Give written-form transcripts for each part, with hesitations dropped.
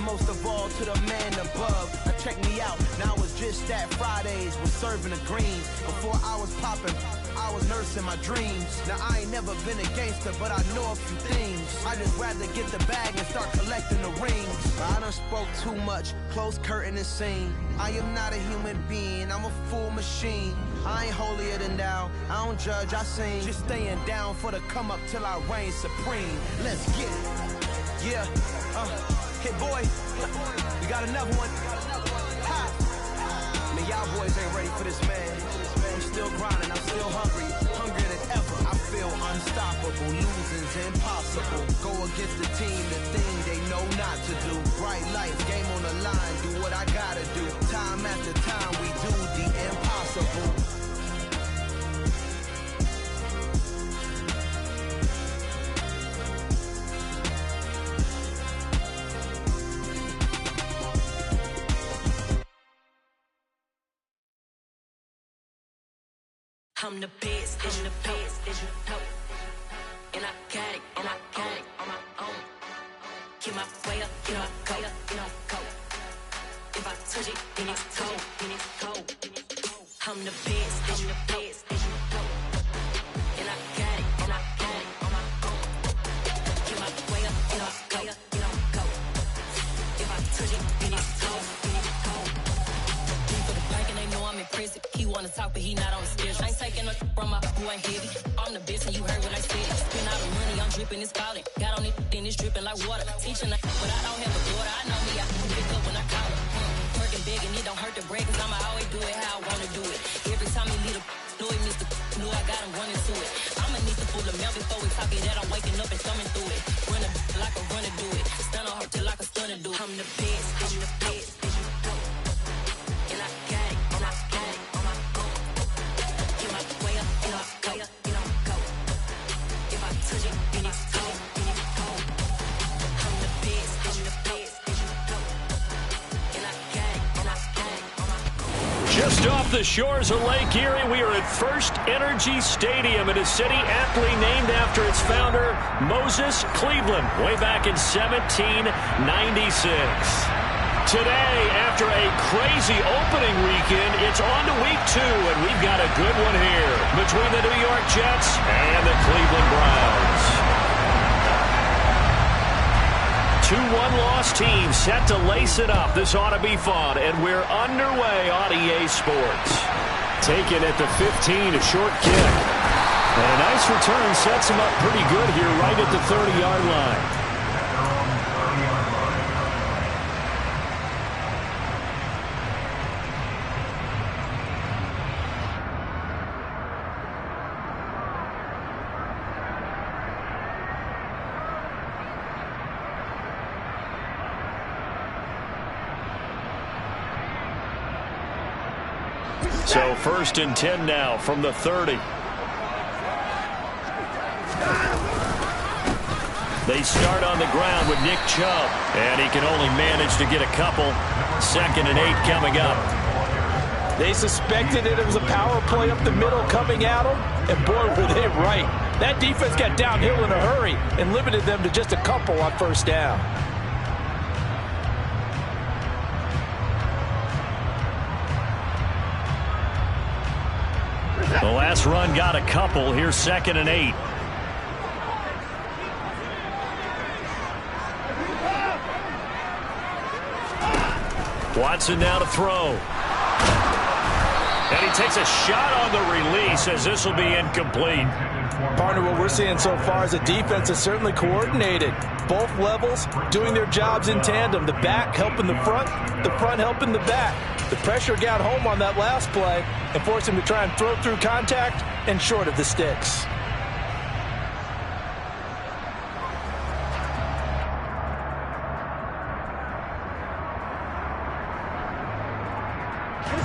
and most of all to the man above. Now check me out, now it's just that Fridays was serving the greens. Before I was popping, I was nursing my dreams. Now I ain't never been a gangster, but I know a few things. I just rather get the bag and start collecting the rings. But I done spoke too much, close curtain and scene. I am not a human being, I'm a full machine. I ain't holier than thou, I don't judge, I sing. Just staying down for the come up till I reign supreme. Let's get it. Yeah, hit boy, we got another one. Ha. Man, y'all boys ain't ready for this, man. I'm still grinding, I'm still hungry, hungrier than ever. I feel unstoppable, losing's impossible. Go against the team, the thing they know not to do. Bright lights, game on the line, do what I gotta do. Time after time, we do the impossible. I'm the best, I'm the best, and I got it, and I got it on my own. Get my way up, get my go, go. If I touch it, then it's cold, then it's cold. I'm the best, I'm the best, and I got it, and I got it on my own. Get my way up, get my go. If I touch it, then it's cold, then it's cold. For the bike and they know I'm in prison. He wanna talk, but he not on the schedule. I ain't taking no from my who ain't heavy. I'm the best and you heard what I said. Spend all the money, I'm dripping, it's falling. Got on it, then it's dripping like water. Teaching, but I don't have a daughter. I know me, I can pick up when I call her. Working big and it don't hurt to break, cause I'ma always do it how I wanna do it. Every time he lead a know he Mr. Know I got him running to it. I'ma need to pull the mail before we talk it that I'm waking up and thumbing through it. Run a like a runner do it. Stun on her till like a stunner do it. I'm the best, I'm the best. And I got it, and I got it on my own. Get my way up, and I go. If I touch it, then it's cold, then it's cold. I'm the best, I'm the best. And I got it, and I got it on my own. Just off the shores of Lake Erie, we are at First Energy Stadium in a city aptly named after its founder, Moses Cleveland, way back in 1796. Today, after a crazy opening weekend, it's on to week 2, and we've got a good one here between the New York Jets and the Cleveland Browns. 2 one-loss teams set to lace it up. This ought to be fun, and we're underway on EA Sports. Taken at the 15, a short kick. And a nice return sets him up pretty good here right at the 30-yard line. So 1st and 10 now from the 30. They start on the ground with Nick Chubb, and he can only manage to get a couple. 2nd and 8 coming up. They suspected it was a power play up the middle coming at them, and boy, were they right. That defense got downhill in a hurry and limited them to just a couple on 1st down. The last run got a couple. Here's 2nd and 8. Watson now to throw. And he takes a shot on the release as this will be incomplete. Partner, what we're seeing so far is the defense is certainly coordinated. Both levels doing their jobs in tandem. The back helping the front helping the back. The pressure got home on that last play and forced him to try and throw through contact and short of the sticks.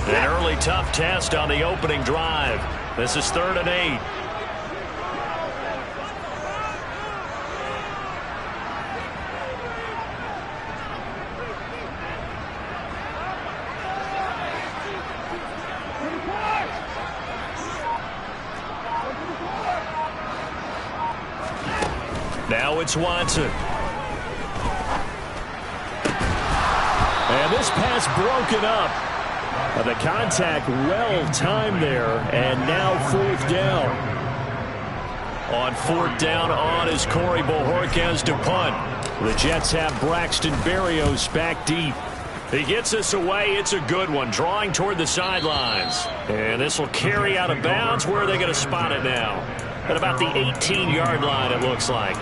An early tough test on the opening drive. This is 3rd and 8. Now it's Watson. And this pass broken up. The contact well timed there, and now 4th down. On 4th down, on is Corey Bojorquez to punt. The Jets have Braxton Berrios back deep. He gets this away. It's a good one, drawing toward the sidelines. And this will carry out of bounds. Where are they going to spot it now? At about the 18-yard line, it looks like.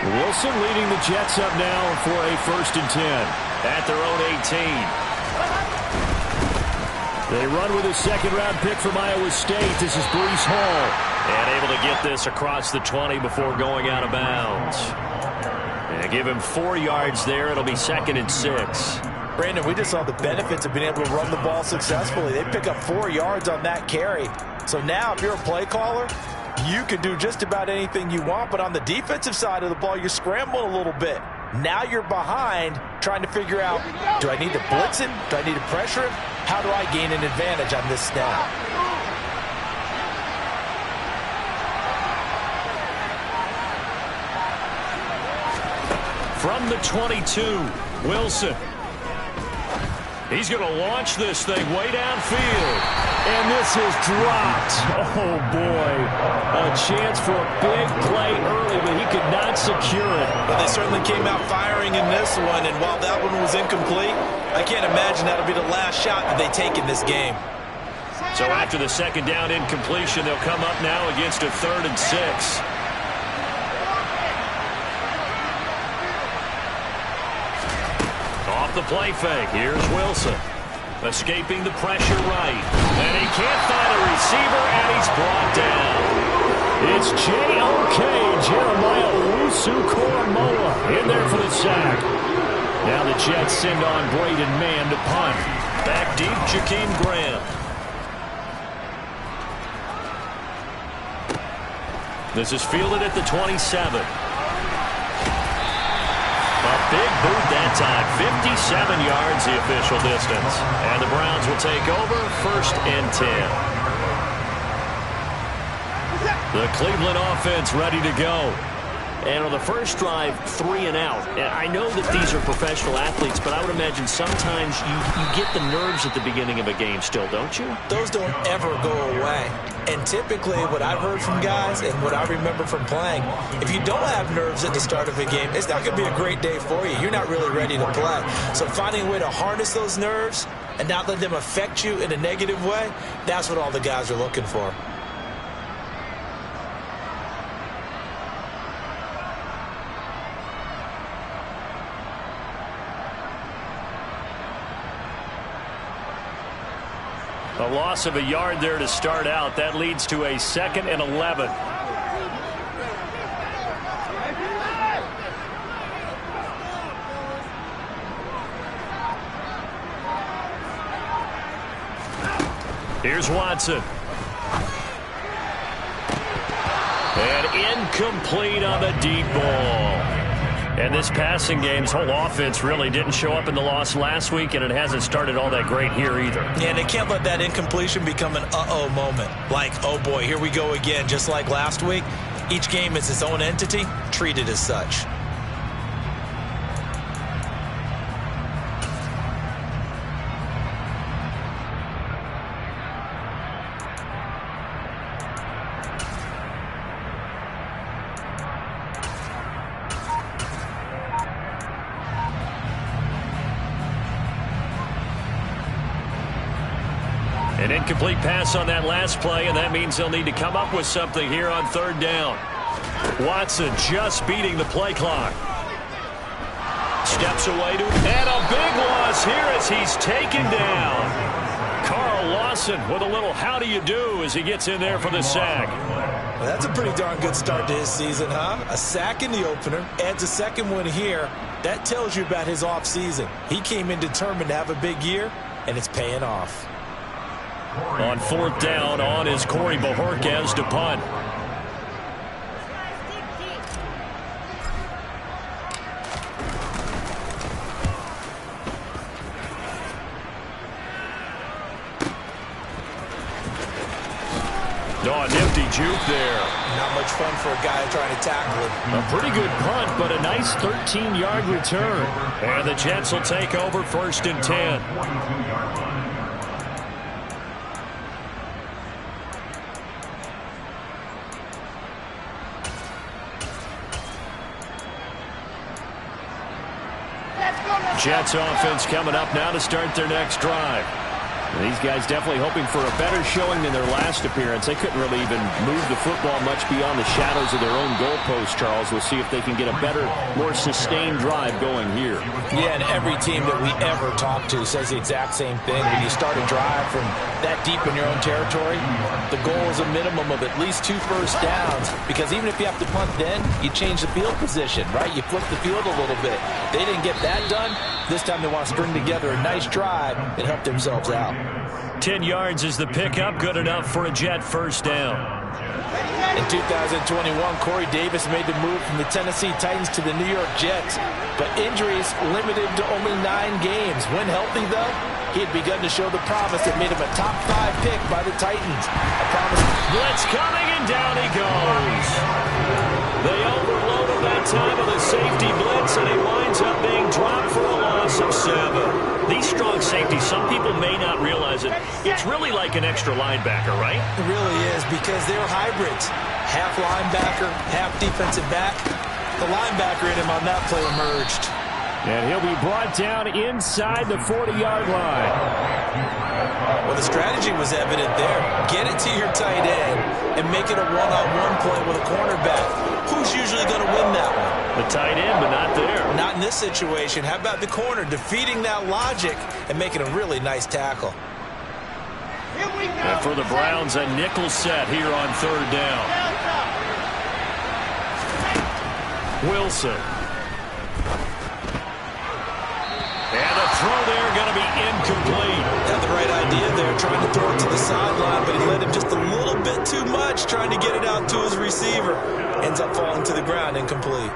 Wilson leading the Jets up now for a 1st and 10 at their own 18. They run with a 2nd-round pick from Iowa State. This is Breece Hall. And able to get this across the 20 before going out of bounds. And give him 4 yards there. It'll be 2nd and 6. Brandon, we just saw the benefits of being able to run the ball successfully. They pick up 4 yards on that carry. So now if you're a play caller, you can do just about anything you want, but on the defensive side of the ball, you're scrambling a little bit. Now you're behind, trying to figure out, do I need to blitz him? Do I need to pressure him? How do I gain an advantage on this snap? From the 22, Wilson. He's going to launch this thing way downfield. And this is dropped. Oh, boy. A chance for a big play early, but he could not secure it. But they certainly came out firing in this one, and while that one was incomplete, I can't imagine that'll be the last shot that they take in this game. So after the 2nd down incompletion, they'll come up now against a 3rd and 6. Off the play fake. Here's Wilson. Escaping the pressure right. And he can't find a receiver, and he's brought down. It's J.O.K. Jeremiah Owusu-Koramoah in there for the sack. Now the Jets send on Braden Mann to punt. Back deep, Jakeem Graham. This is fielded at the 27. A big boot that time, 57 yards the official distance. And the Browns will take over 1st and 10. The Cleveland offense ready to go. And on the first drive, 3 and out. And I know that these are professional athletes, but I would imagine sometimes you get the nerves at the beginning of a game still, don't you? Those don't ever go away. And typically what I've heard from guys and what I remember from playing, if you don't have nerves at the start of a game, it's not going to be a great day for you. You're not really ready to play. So finding a way to harness those nerves and not let them affect you in a negative way, that's what all the guys are looking for. A loss of a yard there to start out. That leads to a 2nd and 11. Here's Watson. And incomplete on the deep ball. And this passing game's whole offense really didn't show up in the loss last week, and it hasn't started all that great here either. Yeah, and they can't let that incompletion become an uh-oh moment. Like, oh boy, here we go again, just like last week. Each game is its own entity, treated as such. An incomplete pass on that last play, and that means they'll need to come up with something here on 3rd down. Watson just beating the play clock. Steps away to, and a big loss here as he's taken down. Carl Lawson with a little how do you do as he gets in there for the sack. Well, that's a pretty darn good start to his season, huh? A sack in the opener, adds a 2nd one here. That tells you about his offseason. He came in determined to have a big year, and it's paying off. On 4th down, on is Corey Bojorquez to punt. Oh, a nifty juke there. Not much fun for a guy trying to tackle him. A pretty good punt, but a nice 13-yard return. And the Jets will take over 1st and 10. Jets offense coming up now to start their next drive. And these guys definitely hoping for a better showing than their last appearance. They couldn't really even move the football much beyond the shadows of their own goalpost, Charles. We'll see if they can get a better, more sustained drive going here. Yeah, and every team that we ever talk to says the exact same thing. When you start a drive from that deep in your own territory, the goal is a minimum of at least 2 first downs, because even if you have to punt then, you change the field position, right? You flip the field a little bit. They didn't get that done. This time they want to string together a nice drive and help themselves out. 10 yards is the pickup, good enough for a Jet first down. In 2021, Corey Davis made the move from the Tennessee Titans to the New York Jets, but injuries limited to only 9 games. When healthy, though, he had begun to show the promise that made him a top 5 pick by the Titans. A promise. Blitz coming, and down he goes. They overloaded that time with a safety blitz, and he winds up being dropped for a loss of 7. These strong safeties, some people may not realize it. It's really like an extra linebacker, right? It really is, because they're hybrids. Half linebacker, half defensive back. The linebacker in him on that play emerged. And he'll be brought down inside the 40-yard line. Well, the strategy was evident there. Get it to your tight end and make it a one-on-one play with a cornerback. Who's usually going to win that one? The tight end, but not there. Not in this situation. How about the corner defeating that logic and making a really nice tackle? And for the Browns, a nickel set here on 3rd down. Wilson. And the throw there going to be incomplete. Had the right idea there, trying to throw it to the sideline, but he let him just a little bit too much, trying to get it out to his receiver. Ends up falling to the ground, incomplete.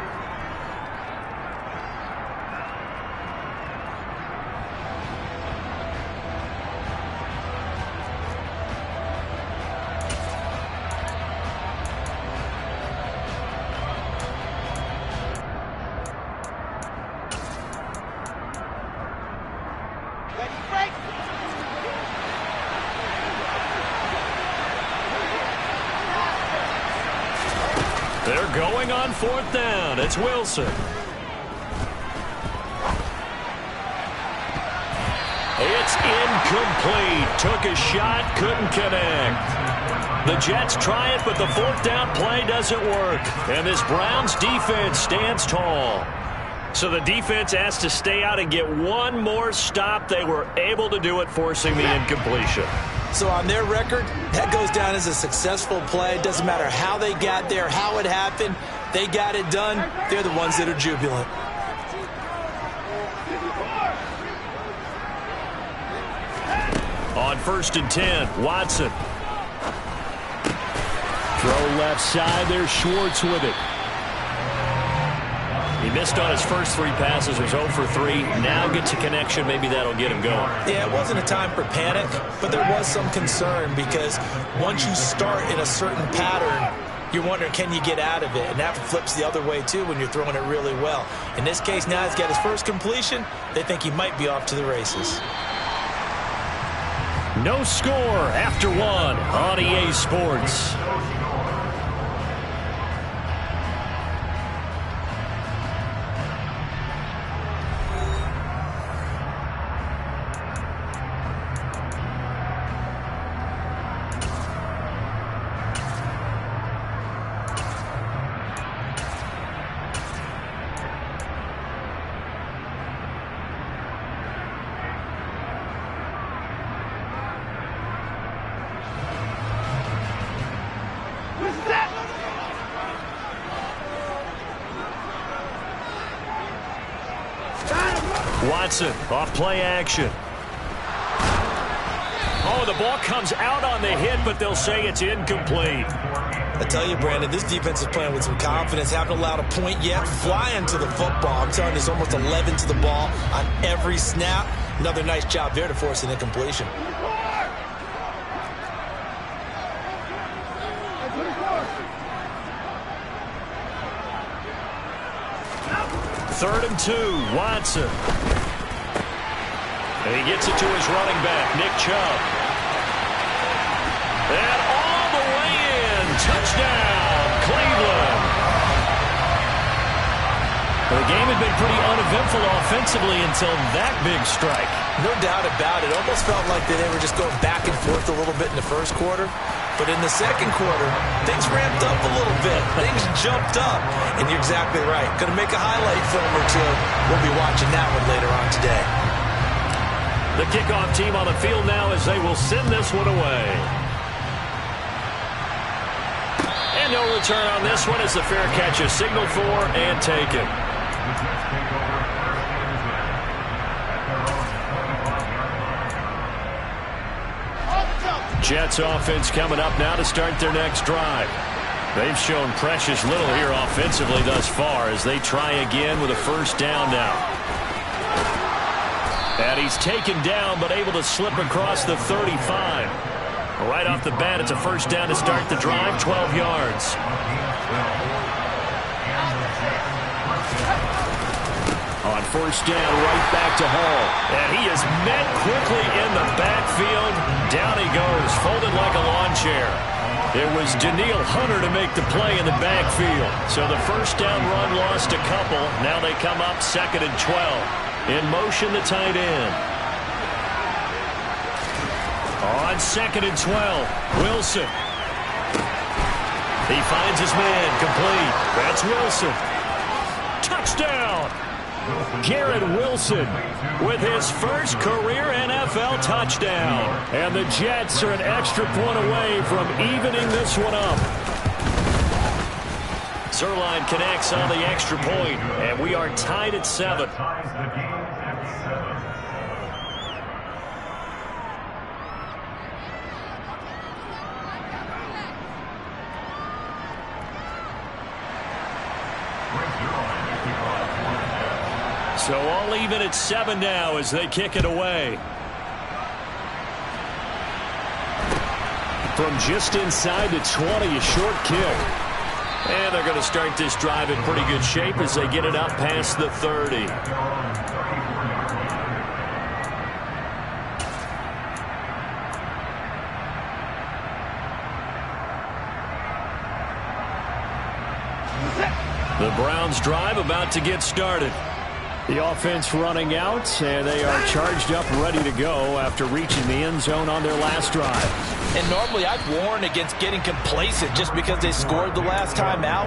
They're going on 4th down. It's Wilson. It's incomplete. Took a shot, couldn't connect. The Jets try it, but the 4th down play doesn't work. And this Browns defense stands tall. So the defense has to stay out and get one more stop. They were able to do it, forcing the incompletion. So on their record, that goes down as a successful play. It doesn't matter how they got there, how it happened. They got it done. They're the ones that are jubilant. On 1st and 10, Watson. Throw left side. There's Schwartz with it. He missed on his first 3 passes, was 0 for 3. Now gets a connection. Maybe that'll get him going. Yeah, it wasn't a time for panic, but there was some concern, because once you start in a certain pattern, you're wondering, can you get out of it? And that flips the other way, too, when you're throwing it really well. In this case, now he's got his first completion. They think he might be off to the races. No score after 1 on EA Sports. Watson off play action. Oh, the ball comes out on the hit, but they'll say it's incomplete. I tell you, Brandon, this defense is playing with some confidence. Haven't allowed a point yet. Flying to the football. I'm telling you, there's almost 11 to the ball on every snap. Another nice job there to force an incompletion. 3rd and 2, Watson. And he gets it to his running back, Nick Chubb. And all the way in. Touchdown, Cleveland. The game had been pretty uneventful offensively until that big strike. No doubt about it. Almost felt like they were just going back and forth a little bit in the first quarter. But in the second quarter, things ramped up a little bit. Things jumped up. And you're exactly right. Going to make a highlight film or two. We'll be watching that one later on today. The kickoff team on the field now as they will send this one away. And no return on this one as the fair catch is signaled for and taken. Jets offense coming up now to start their next drive. They've shown precious little here offensively thus far as they try again with a first down now. And he's taken down but able to slip across the 35. Right off the bat, it's a first down to start the drive, 12 yards. On first down, right back to Hall. And he is met quickly in the backfield. Down he goes, folded like a lawn chair. It was Daniil Hunter to make the play in the backfield. So the first down run lost a couple. Now they come up 2nd and 12. In motion, the tight end. On 2nd and 12, Wilson. He finds his man, complete. That's Wilson. Touchdown! Garrett Wilson with his first career NFL touchdown. And the Jets are an extra point away from evening this one up. Zerline connects on the extra point, and we are tied at 7. So all even at 7 now as they kick it away. From just inside the 20, a short kick. And they're going to start this drive in pretty good shape as they get it up past the 30. The Browns drive about to get started. The offense running out, and they are charged up, ready to go after reaching the end zone on their last drive. And normally I'd warn against getting complacent just because they scored the last time out.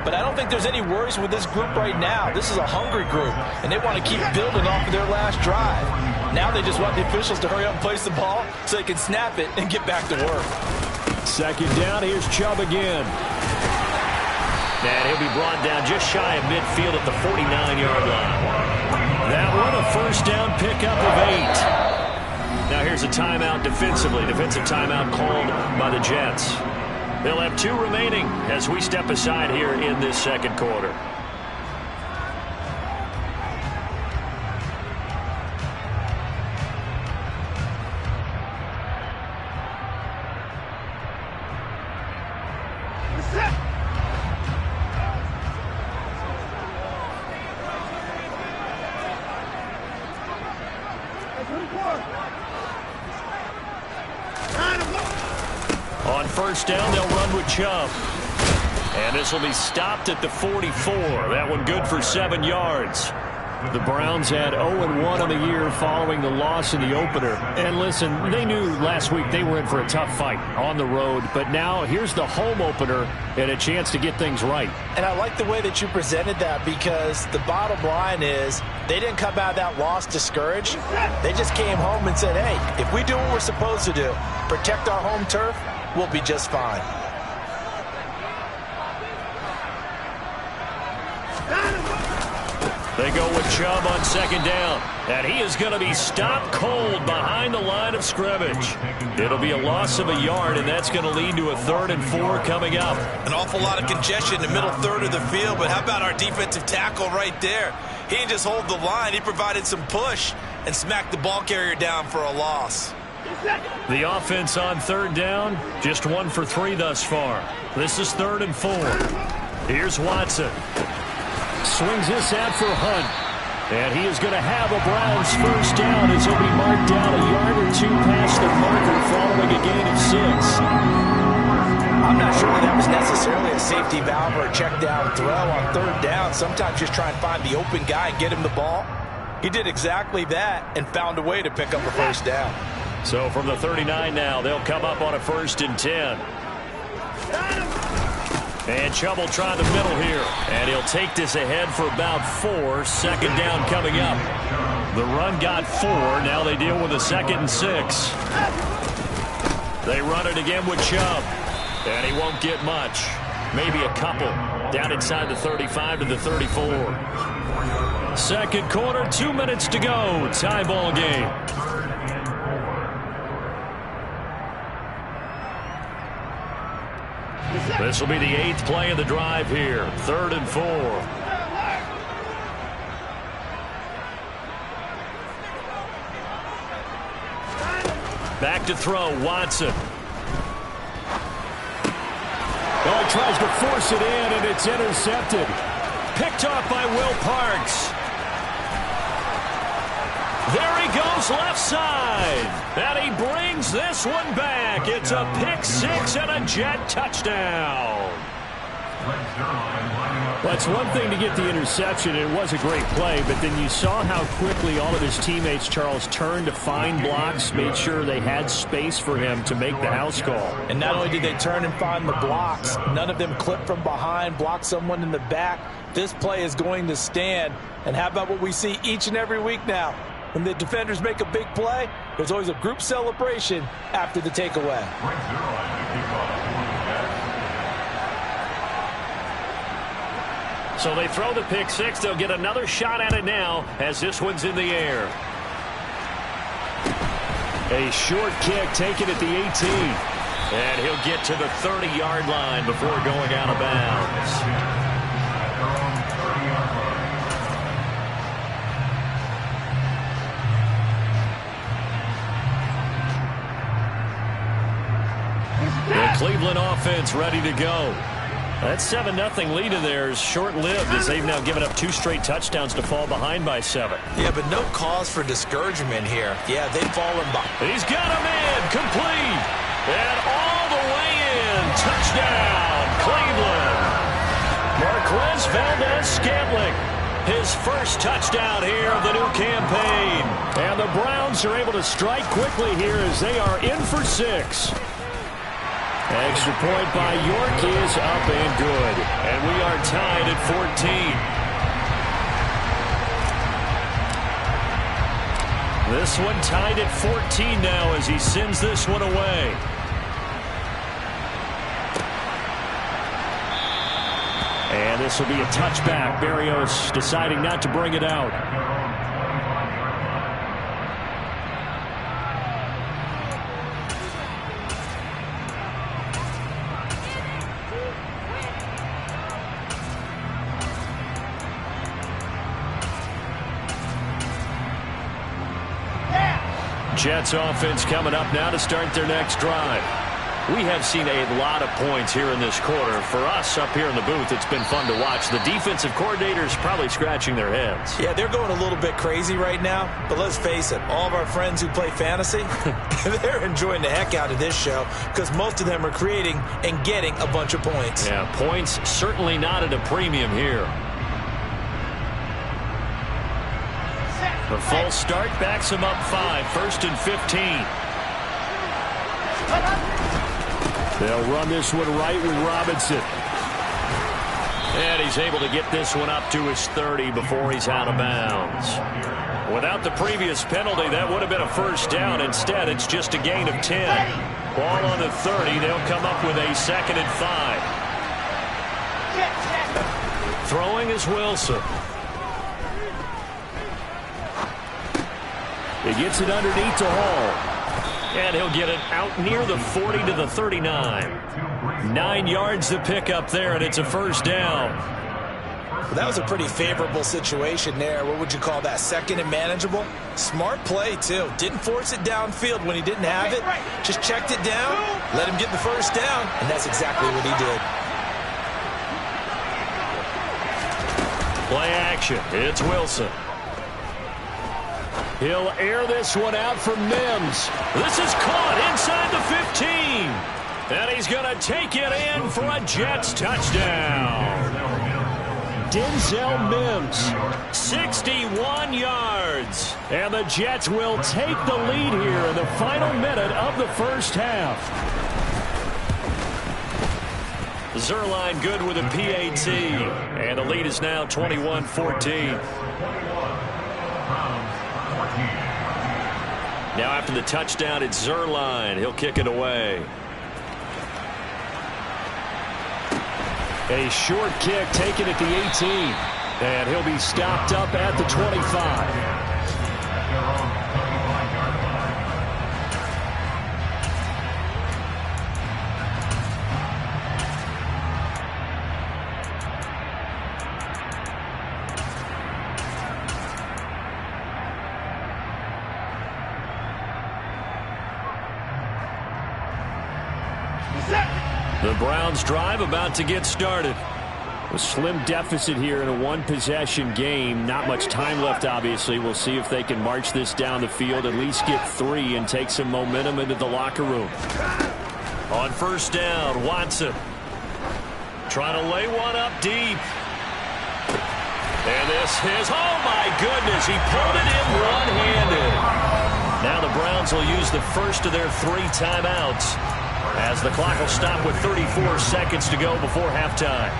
But I don't think there's any worries with this group right now. This is a hungry group, and they want to keep building off of their last drive. Now they just want the officials to hurry up and place the ball so they can snap it and get back to work. 2nd down, here's Chubb again. And he'll be brought down just shy of midfield at the 49-yard line. That one a first down pickup of 8. Now here's a timeout defensively. Defensive timeout called by the Jets. They'll have 2 remaining as we step aside here in this second quarter. On first down, they'll run with Chubb. And this will be stopped at the 44. That one good for 7 yards. The Browns had 0-1 on the year following the loss in the opener. And listen, they knew last week they were in for a tough fight on the road. But now here's the home opener and a chance to get things right. And I like the way that you presented that because the bottom line is they didn't come out of that loss discouraged. They just came home and said, hey, if we do what we're supposed to do, protect our home turf, we'll be just fine. They go with Chubb on 2nd down. And he is going to be stopped cold behind the line of scrimmage. It'll be a loss of a yard, and that's going to lead to a 3rd and 4 coming up. An awful lot of congestion in the middle third of the field, but how about our defensive tackle right there? He didn't just hold the line. He provided some push and smacked the ball carrier down for a loss. The offense on 3rd down, just 1 for 3 thus far. This is 3rd and 4. Here's Watson. swings this out for Hunt. And he is going to have a Browns first down as he'll be marked down a yard or two past the marker following a gain of 6. I'm not sure that was necessarily a safety valve or a check down throw on third down. Sometimes just try and find the open guy and get him the ball. He did exactly that and found a way to pick up a first down. So from the 39 now, they'll come up on a 1st and 10. And Chubb will try the middle here. And he'll take this ahead for about 4. Second down coming up. The run got 4. Now they deal with a 2nd and 6. They run it again with Chubb. And he won't get much. Maybe a couple. Down inside the 35 to the 34. Second quarter, 2 minutes to go. Tie ball game. This will be the 8th play of the drive here. 3rd and 4. Back to throw, Watson. Oh, he tries to force it in, and it's intercepted. Picked off by Will Parks. There he goes, left side. And he brings this one back. It's a pick 6 and a Jet touchdown. Well, it's one thing to get the interception. It was a great play, but then you saw how quickly all of his teammates, Charles, turned to find blocks, made sure they had space for him to make the house call. And not only did they turn and find the blocks, none of them clipped from behind, blocked someone in the back. This play is going to stand. And how about what we see each and every week now? When the defenders make a big play, there's always a group celebration after the takeaway. So they throw the pick 6. They'll get another shot at it now as this one's in the air. A short kick taken at the 18. And he'll get to the 30-yard line before going out of bounds. The Cleveland offense ready to go. That 7-0 lead of theirs short-lived as they've now given up 2 straight touchdowns to fall behind by 7. Yeah, but no cause for discouragement here. Yeah, they've fallen behind. He's got him in, complete, and all the way in. Touchdown, Cleveland. Marquez Valdez-Scantling, his first touchdown here of the new campaign. And the Browns are able to strike quickly here as they are in for 6. Extra point by York is up and good. And we are tied at 14. This one tied at 14 now as he sends this one away. And this will be a touchback. Berrios deciding not to bring it out. Jets offense coming up now to start their next drive. We have seen a lot of points here in this quarter. For us up here in the booth, it's been fun to watch. The defensive coordinators probably scratching their heads. Yeah, they're going a little bit crazy right now. But let's face it, all of our friends who play fantasy, they're enjoying the heck out of this show because most of them are creating and getting a bunch of points. Yeah, points certainly not at a premium here. The false start backs him up 5. 1st and 15. They'll run this one right with Robinson. And he's able to get this one up to his 30 before he's out of bounds. Without the previous penalty, that would have been a first down. Instead, it's just a gain of 10. Ball on the 30. They'll come up with a 2nd and 5. Throwing is Wilson. He gets it underneath to Hall. And he'll get it out near the 40 to the 39. 9 yards to pick up there, and it's a first down. Well, that was a pretty favorable situation there. What would you call that? 2nd and manageable? Smart play, too. Didn't force it downfield when he didn't have it. Just checked it down, let him get the first down, and that's exactly what he did. Play action. It's Wilson. He'll air this one out for Mims. This is caught inside the 15. And he's going to take it in for a Jets touchdown. Denzel Mims, 61 yards. And the Jets will take the lead here in the final minute of the first half. Zerline good with a PAT. And the lead is now 21-14. Now after the touchdown, it's Zerline. He'll kick it away. A short kick taken at the 18. And he'll be stopped up at the 25. The Browns drive about to get started. A slim deficit here in a one-possession game. Not much time left, obviously. We'll see if they can march this down the field, at least get 3, and take some momentum into the locker room. On first down, Watson. Trying to lay one up deep. And this is, oh my goodness, he pulled it in one-handed. Now the Browns will use the first of their 3 timeouts, as the clock will stop with 34 seconds to go before halftime.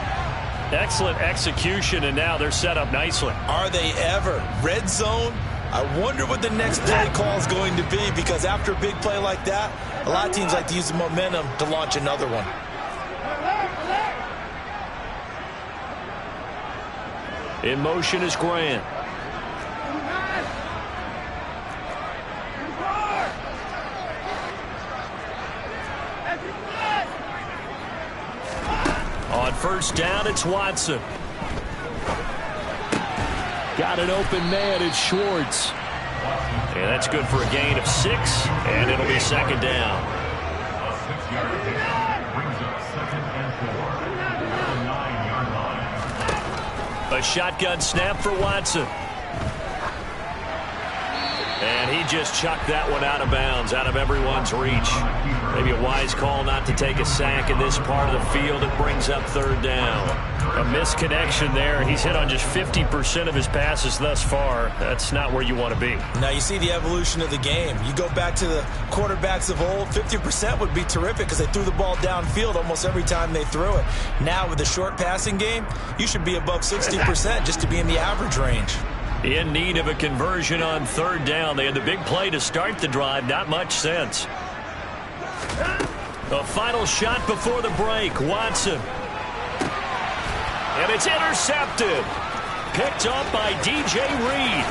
Excellent execution, and now they're set up nicely. Are they ever? Red zone? I wonder what the next play call is going to be, because after a big play like that, a lot of teams like to use the momentum to launch another one. In motion is Grant. On first down, it's Watson. Got an open man, it's Schwartz. And that's good for a gain of 6, and it'll be second down. A shotgun snap for Watson. And he just chucked that one out of bounds, out of everyone's reach. Maybe a wise call not to take a sack in this part of the field. It brings up third down. A misconnection there. He's hit on just 50% of his passes thus far. That's not where you want to be. Now you see the evolution of the game. You go back to the quarterbacks of old, 50% would be terrific because they threw the ball downfield almost every time they threw it. Now with the short passing game, you should be above 60% just to be in the average range. In need of a conversion on third down. They had the big play to start the drive. Not much sense. A final shot before the break. Watson. And it's intercepted. Picked up by DJ Reed.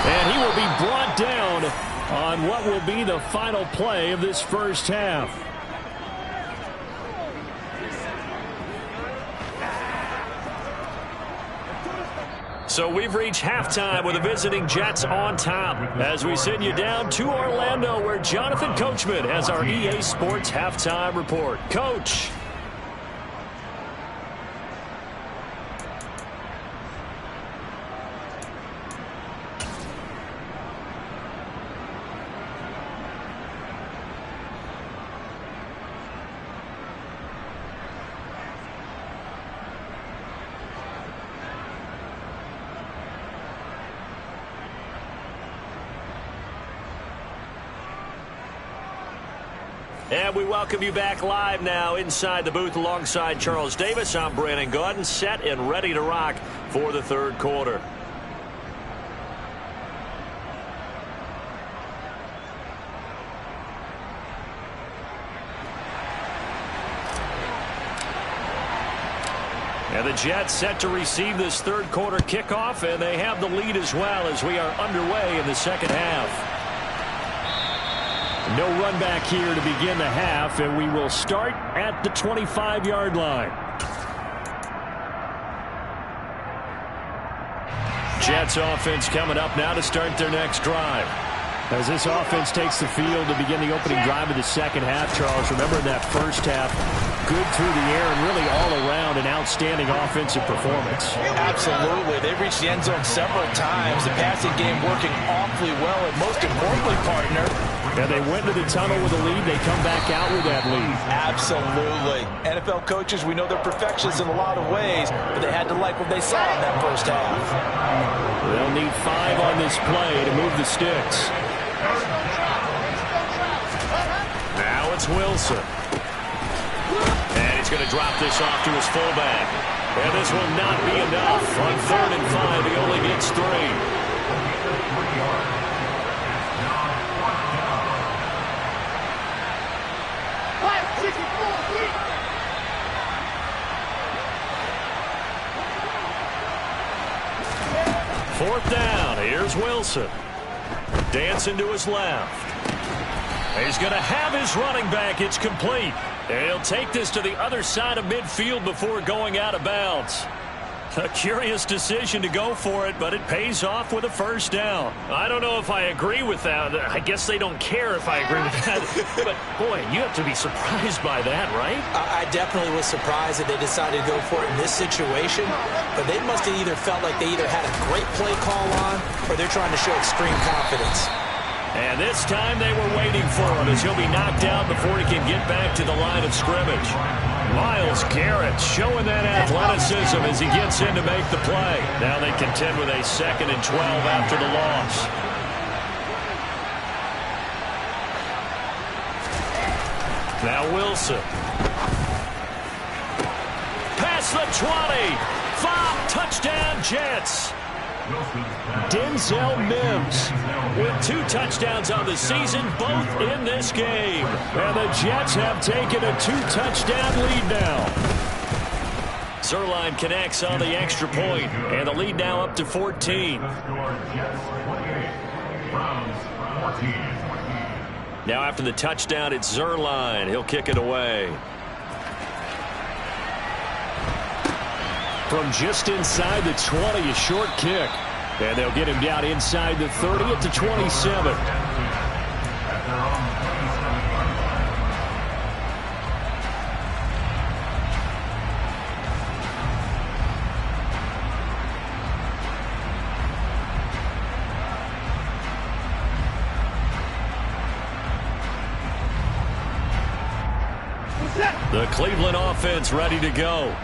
And he will be brought down on what will be the final play of this first half. So we've reached halftime with the visiting Jets on top as we send you down to Orlando, where Jonathan Coachman has our EA Sports halftime report. Coach. And we welcome you back live now inside the booth alongside Charles Davis. I'm Brandon Gaudin, set and ready to rock for the third quarter. And the Jets set to receive this third quarter kickoff, and they have the lead as well as we are underway in the second half. No run back here to begin the half, and we will start at the 25-yard line. Jets offense coming up now to start their next drive. As this offense takes the field to begin the opening drive of the second half, Charles, remember in that first half, good through the air and really all around an outstanding offensive performance. Absolutely. They've reached the end zone several times. The passing game working awfully well, and most importantly, partner, and they went to the tunnel with a lead. They come back out with that lead. Absolutely. NFL coaches, we know they're perfectionists in a lot of ways, but they had to like what they saw in that first half. They'll need 5 on this play to move the sticks. Now it's Wilson. And he's going to drop this off to his fullback. And this will not be enough. On 3rd and 5, he only gets 3. Fourth down. Here's Wilson. Dancing to his left. He's going to have his running back. It's complete. And he'll take this to the other side of midfield before going out of bounds. A curious decision to go for it, but it pays off with a first down. I don't know if I agree with that. I guess they don't care if I agree with that. But, boy, you have to be surprised by that, right? I definitely was surprised that they decided to go for it in this situation. But they must have either felt like they either had a great play call on or they're trying to show extreme confidence. And this time they were waiting for him as he'll be knocked out before he can get back to the line of scrimmage. Myles Garrett showing that athleticism as he gets in to make the play. Now they contend with a 2nd and 12 after the loss. Now Wilson. Past the 20. 5, touchdown Jets. Denzel Mims with 2 touchdowns on the season, both in this game. And the Jets have taken a 2-touchdown lead now. Zerline connects on the extra point, and the lead now up to 14. Now after the touchdown, it's Zerline. He'll kick it away. From just inside the 20, a short kick. And they'll get him down inside the 30 at the 27. The Cleveland offense ready to go.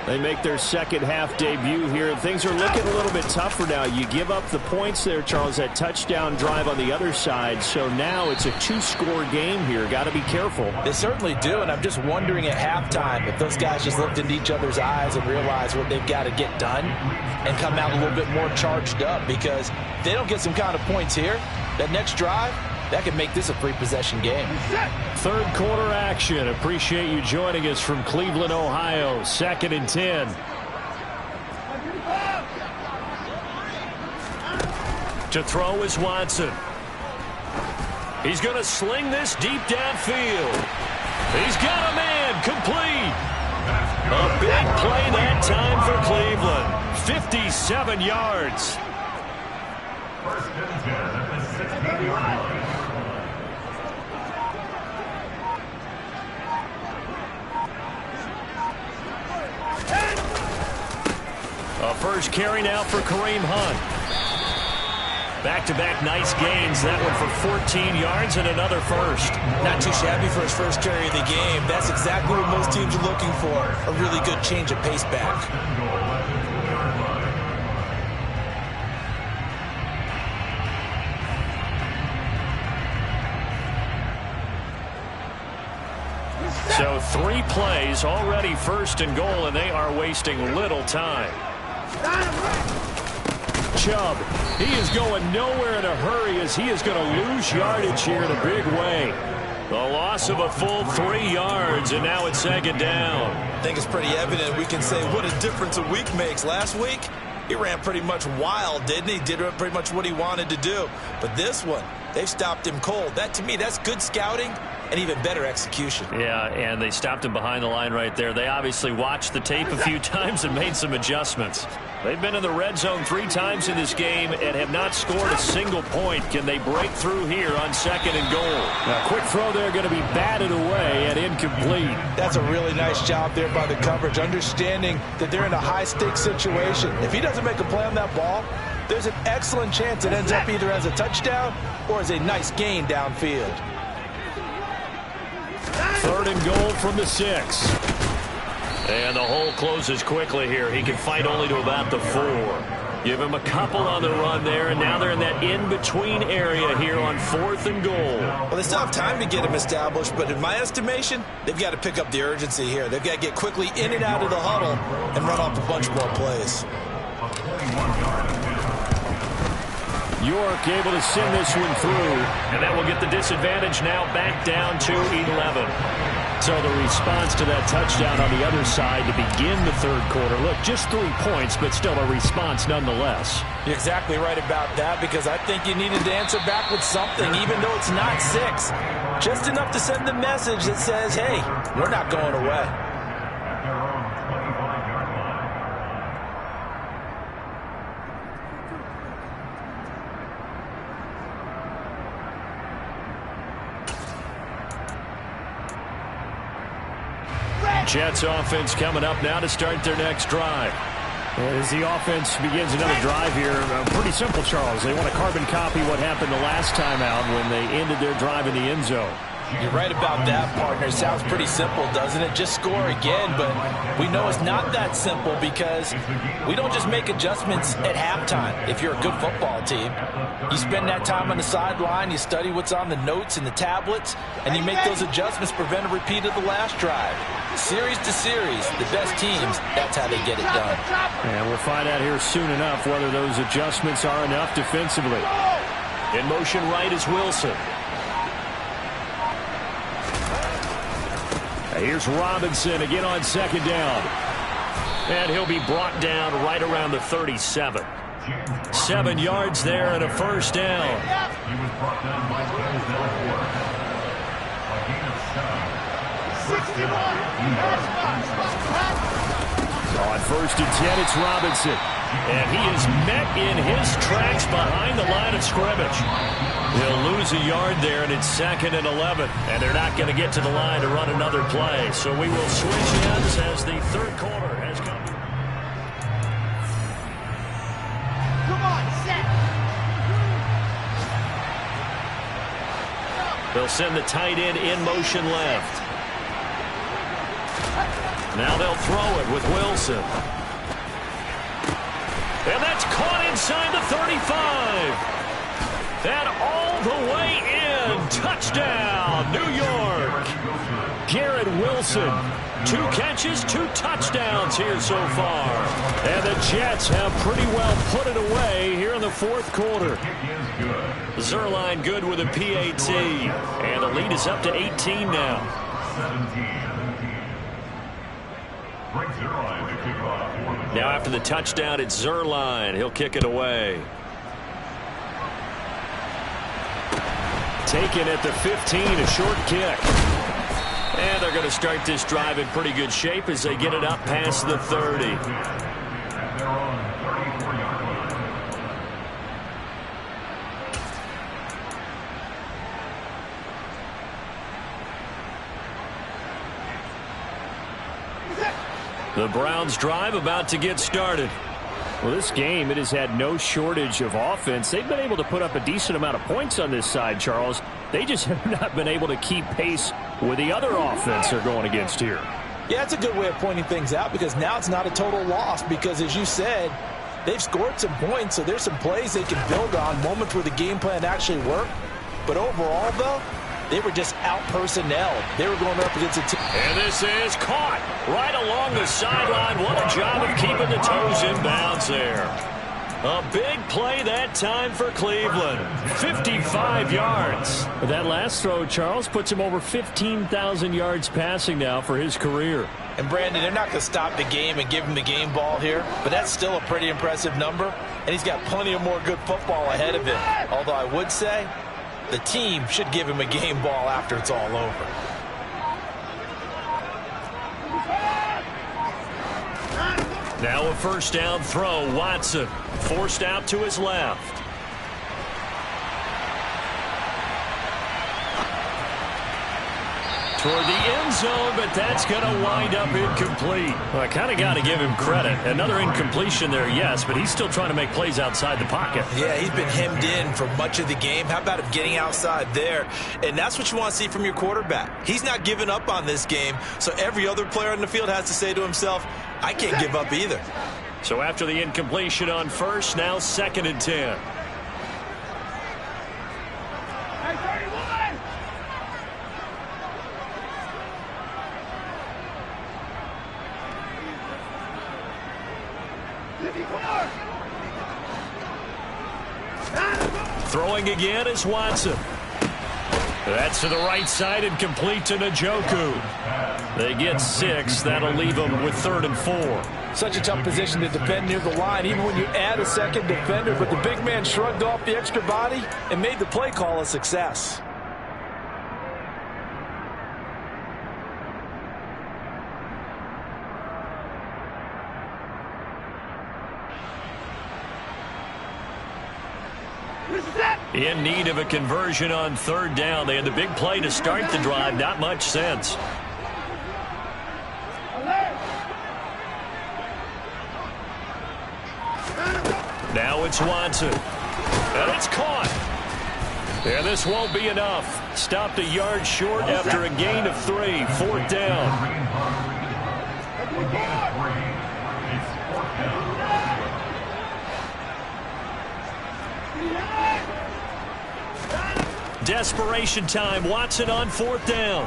They make their second half debut here. Things are looking a little bit tougher now. You give up the points there, Charles, that touchdown drive on the other side. So now it's a 2-score game here. Got to be careful. They certainly do, and I'm just wondering at halftime if those guys just looked into each other's eyes and realized what they've got to get done and come out a little bit more charged up, because if they don't get some kind of points here, that next drive, that could make this a 3-possession game. Third quarter action. Appreciate you joining us from Cleveland, Ohio. 2nd and 10. To throw is Watson. He's going to sling this deep downfield. He's got a man complete. A big play that time for Cleveland. 57 yards. First and 10 at the 16-yard line. A first carry now for Kareem Hunt. Back-to-back nice gains. That one for 14 yards and another first. Not too shabby for his first carry of the game. That's exactly what most teams are looking for. A really good change of pace back. So 3 plays, already 1st and goal, and they are wasting little time. Chubb, he is going nowhere in a hurry as he is going to lose yardage here in a big way. The loss of a full 3 yards, and now it's 2nd down. I think it's pretty evident we can say what a difference a week makes. Last week, he ran pretty much wild, didn't he? Did pretty much what he wanted to do. But this one, they stopped him cold. That, to me, that's good scouting and even better execution. Yeah, and they stopped him behind the line right there. They obviously watched the tape a few times and made some adjustments. They've been in the red zone 3 times in this game and have not scored a single point. Can they break through here on 2nd and goal? Now, quick throw there, going to be batted away and incomplete. That's a really nice job there by the coverage, understanding that they're in a high-stakes situation. If he doesn't make a play on that ball, there's an excellent chance it ends up either as a touchdown or as a nice gain downfield. 3rd and goal from the 6. And the hole closes quickly here. He can fight only to about the 4. Give him a couple on the run there, and now they're in that in-between area here on 4th and goal. Well, they still have time to get him established, but in my estimation, they've got to pick up the urgency here. They've got to get quickly in and out of the huddle and run off a bunch more plays. York able to send this one through, and that will get the disadvantage now back down to 11. So the response to that touchdown on the other side to begin the 3rd quarter. Look, just 3 points, but still a response nonetheless. You're exactly right about that, because I think you needed to answer back with something, even though it's not 6. Just enough to send the message that says, hey, we're not going away. Jets offense coming up now to start their next drive. As the offense begins another drive here, pretty simple, Charles. They want to carbon copy what happened the last time out when they ended their drive in the end zone. You're right about that, partner. Sounds pretty simple, doesn't it? Just score again, but we know it's not that simple because we don't just make adjustments at halftime. If you're a good football team, you spend that time on the sideline, you study what's on the notes and the tablets, and you make those adjustments, prevent a repeat of the last drive. Series to series, the best teams, that's how they get it done. And we'll find out here soon enough whether those adjustments are enough defensively. In motion right is Wilson. Here's Robinson again on 2nd down. And he'll be brought down right around the 37. 7 yards there and a 1st down. On 1st and 10, it's Robinson. And he is met in his tracks behind the line of scrimmage. He'll lose a yard there, and it's 2nd and 11. And they're not going to get to the line to run another play. So we will switch ends as the 3rd quarter has come. Come on, set. They'll send the tight end in motion left. Now they'll throw it with Wilson. And that's caught inside the 35. And all the way in. Touchdown, New York. Garrett Wilson. 2 catches, 2 touchdowns here so far. And the Jets have pretty well put it away here in the 4th quarter. Zerline good with a PAT. And the lead is up to 18 now. Now after the touchdown, it's Zerline. He'll kick it away. Taken at the 15, a short kick. And they're going to start this drive in pretty good shape as they get it up past the 30. The Browns drive about to get started. Well, this game, it has had no shortage of offense. They've been able to put up a decent amount of points on this side, Charles. They just have not been able to keep pace with the other offense they're going against here. Yeah, it's a good way of pointing things out because now it's not a total loss because, as you said, they've scored some points, so there's some plays they can build on, moments where the game plan actually worked. But overall, though, they were just out-personnelled. They were going up against a team. And this is caught right along the sideline. What a job of keeping the toes in bounds there. A big play that time for Cleveland. 55 yards. That last throw, Charles, puts him over 15,000 yards passing now for his career. And, Brandon, they're not going to stop the game and give him the game ball here, but that's still a pretty impressive number, and he's got plenty of more good football ahead of him. Although I would say the team should give him a game ball after it's all over. Now a first down throw. Watson forced out to his left. Toward the end zone, but that's going to wind up incomplete. Well, I kind of got to give him credit. Another incompletion there, yes, but he's still trying to make plays outside the pocket. Yeah, he's been hemmed in for much of the game. How about him getting outside there? And that's what you want to see from your quarterback. He's not giving up on this game, so every other player on the field has to say to himself, I can't give up either. So after the incompletion on first, now 2nd and 10. Throwing again is Watson. That's to the right side and complete to Njoku. They get 6. That'll leave them with 3rd and 4. Such a tough position to defend near the line, even when you add a second defender. But the big man shrugged off the extra body and made the play call a success. In need of a conversion on 3rd down. They had the big play to start the drive. Not much sense. Now it's Watson. And it's caught. Yeah, this won't be enough. Stopped a yard short after a gain of 3. 4th down. Desperation time. Watson on 4th down.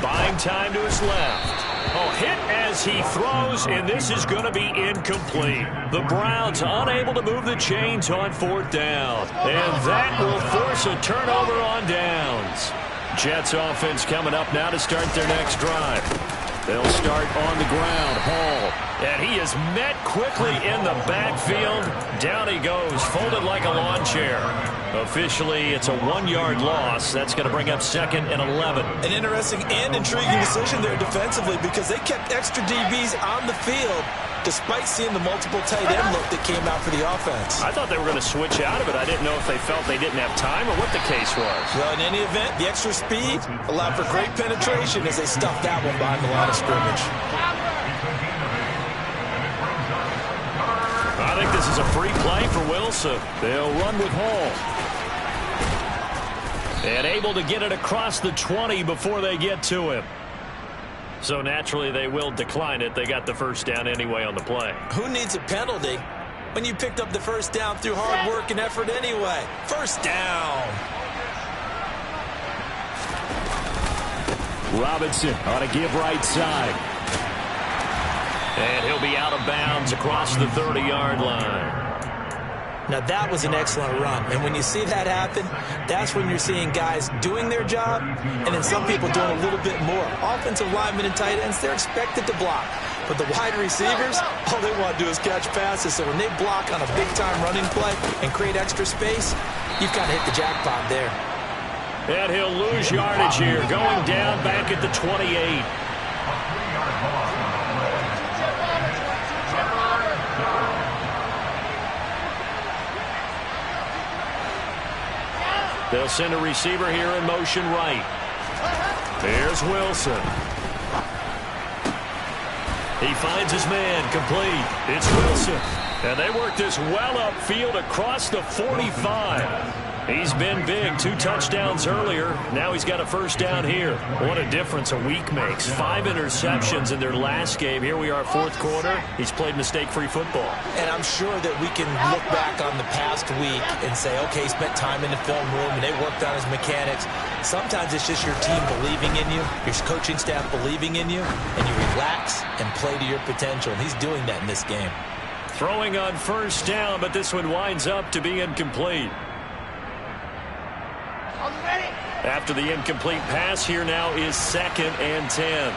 Buying time to his left. Oh, hit as he throws, and this is going to be incomplete. The Browns unable to move the chains on 4th down. And that will force a turnover on downs. Jets offense coming up now to start their next drive. They'll start on the ground. Hall. And he is met quickly in the backfield. Down he goes, folded like a lawn chair. Officially, it's a 1-yard loss. That's going to bring up 2nd and 11. An interesting and intriguing decision there defensively because they kept extra DBs on the field despite seeing the multiple tight end look that came out for the offense. I thought they were going to switch out of it. I didn't know if they felt they didn't have time or what the case was. Well, in any event, the extra speed allowed for great penetration as they stuffed that one behind the line of scrimmage. I think this is a free play for Wilson. They'll run with Hall. And able to get it across the 20 before they get to him. So naturally they will decline it. They got the first down anyway on the play. Who needs a penalty when you picked up the first down through hard work and effort anyway? First down. Robinson on a give right side. And he'll be out of bounds across the 30-yard line. Now, that was an excellent run. And when you see that happen, that's when you're seeing guys doing their job and then some people doing a little bit more. Offensive linemen and tight ends, they're expected to block. But the wide receivers, all they want to do is catch passes. So when they block on a big-time running play and create extra space, you've kind of hit the jackpot there. And he'll lose yardage here, going down back at the 28. They'll send a receiver here in motion right. Here's Wilson. He finds his man, complete. It's Wilson. And they work this well upfield across the 45. He's been big. 2 touchdowns earlier. Now he's got a first down here. What a difference a week makes. 5 interceptions in their last game. Here we are, 4th quarter. He's played mistake-free football. And I'm sure that we can look back on the past week and say, okay, he spent time in the film room and they worked on his mechanics. Sometimes it's just your team believing in you, your coaching staff believing in you, and you relax and play to your potential. And he's doing that in this game. Throwing on first down, but this one winds up to be incomplete. After the incomplete pass, here now is 2nd and 10.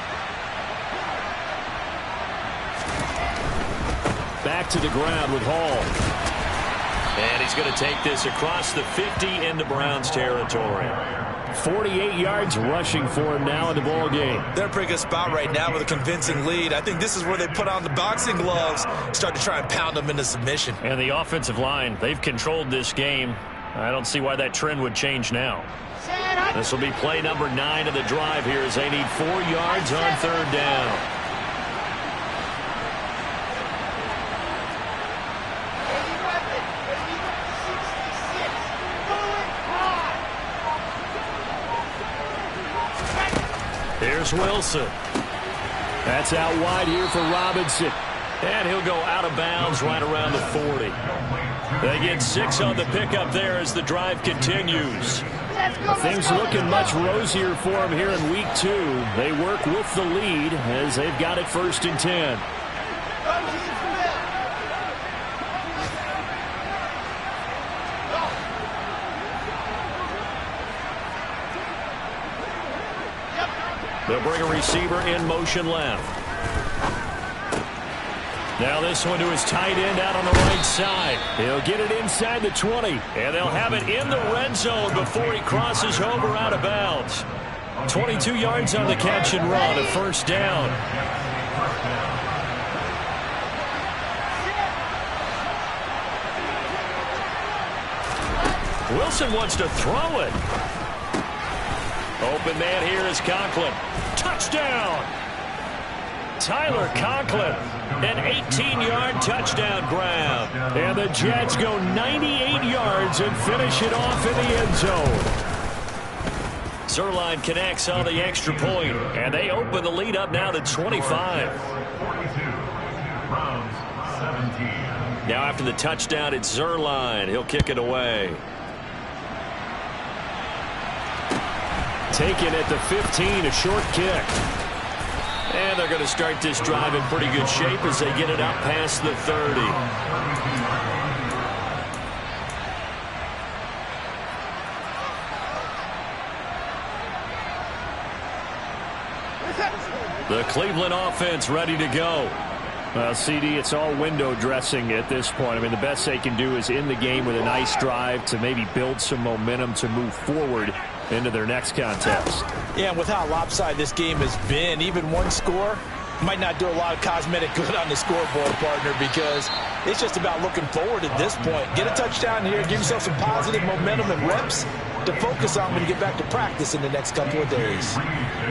Back to the ground with Hall. And he's going to take this across the 50 into Browns territory. 48 yards rushing for him now in the ball game. They're in a pretty good spot right now with a convincing lead. I think this is where they put on the boxing gloves, start to try and pound them into submission. And the offensive line, they've controlled this game. I don't see why that trend would change now. This will be play number 9 of the drive here as they need 4 yards on 3rd down. Here's Wilson. That's out wide here for Robinson. And he'll go out of bounds right around the 40. They get 6 on the pickup there as the drive continues. Things looking much rosier for them here in week 2. They work with the lead as they've got it 1st and 10. They'll bring a receiver in motion left. Now this one to his tight end out on the right side. He'll get it inside the 20. And they'll have it in the red zone before he crosses over out of bounds. 22 yards on the catch and run, a 1st down. Wilson wants to throw it. Open man here is Conklin. Touchdown! Tyler Conklin, an 18-yard touchdown grab. And the Jets go 98 yards and finish it off in the end zone. Zerline connects on the extra point, and they open the lead up now to 25. Now after the touchdown, it's Zerline. He'll kick it away. Taken at the 15, a short kick. And they're going to start this drive in pretty good shape as they get it out past the 30. The Cleveland offense ready to go. Well, CD, it's all window dressing at this point. I mean, the best they can do is end the game with a nice drive to maybe build some momentum to move forward into their next contest. Yeah, and with how lopsided this game has been, even one score might not do a lot of cosmetic good on the scoreboard, partner, because it's just about looking forward at this point. Get a touchdown here, give yourself some positive momentum and reps to focus on when you get back to practice in the next couple of days.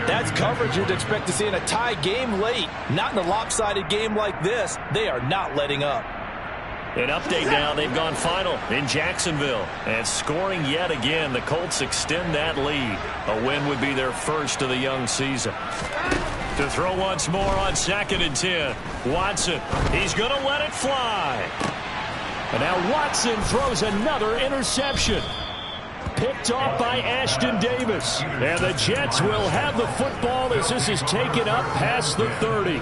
That's coverage you'd expect to see in a tie game late. Not in a lopsided game like this. They are not letting up. An update now, they've gone final in Jacksonville. And scoring yet again, the Colts extend that lead. A win would be their first of the young season. To throw once more on 2nd and 10. Watson, he's going to let it fly. And now Watson throws another interception. Picked off by Ashton Davis. And the Jets will have the football as this is taken up past the 30.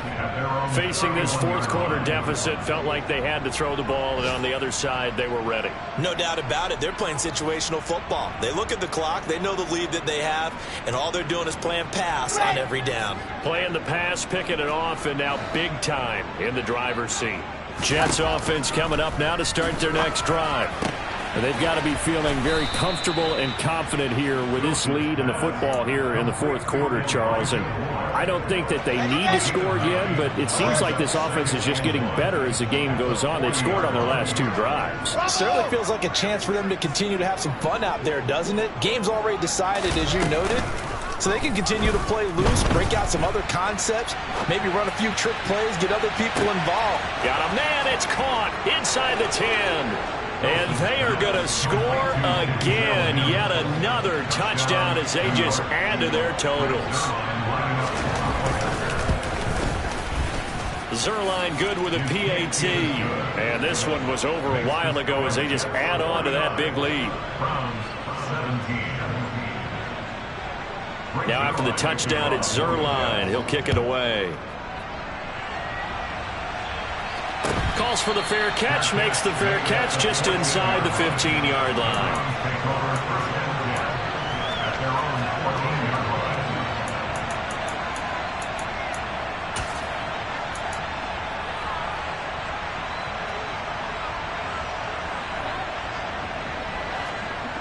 Facing this 4th quarter deficit, felt like they had to throw the ball, and on the other side, they were ready. No doubt about it. They're playing situational football. They look at the clock, they know the lead that they have, and all they're doing is playing pass on every down. Playing the pass, picking it off, and now big time in the driver's seat. Jets offense coming up now to start their next drive. And they've got to be feeling very comfortable and confident here with this lead in the football here in the 4th quarter, Charles. And I don't think that they need to score again, but it seems like this offense is just getting better as the game goes on. They've scored on their last 2 drives. Certainly feels like a chance for them to continue to have some fun out there, doesn't it? Game's already decided, as you noted. So they can continue to play loose, break out some other concepts, maybe run a few trick plays, get other people involved. Got a man, it's caught inside the 10. And they are going to score again. Yet another touchdown as they just add to their totals. Zerline good with a PAT. And this one was over a while ago as they just add on to that big lead. Now after the touchdown, it's Zerline. He'll kick it away. Calls for the fair catch, makes the fair catch just inside the 15-yard line.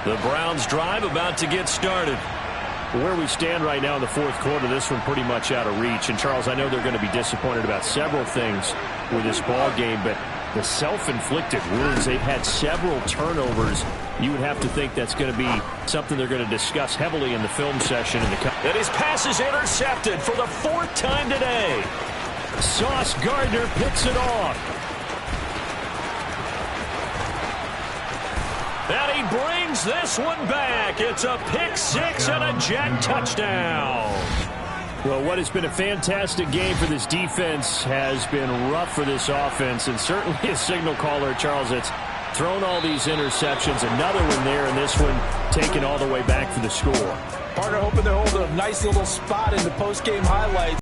The Browns drive about to get started. Where we stand right now in the fourth quarter, this one pretty much out of reach. And, Charles, I know they're going to be disappointed about several things with this ball game, but the self-inflicted wounds, they've had several turnovers. You would have to think that's going to be something they're going to discuss heavily in the film session. And his pass is intercepted for the fourth time today. Sauce Gardner picks it off. And he brings this one back. It's a pick six and a Jet touchdown. Well, what has been a fantastic game for this defense has been rough for this offense, and certainly a signal caller, Charles, that's thrown all these interceptions. Another one there, and this one taken all the way back for the score. Partner hoping to hold a nice little spot in the post-game highlights.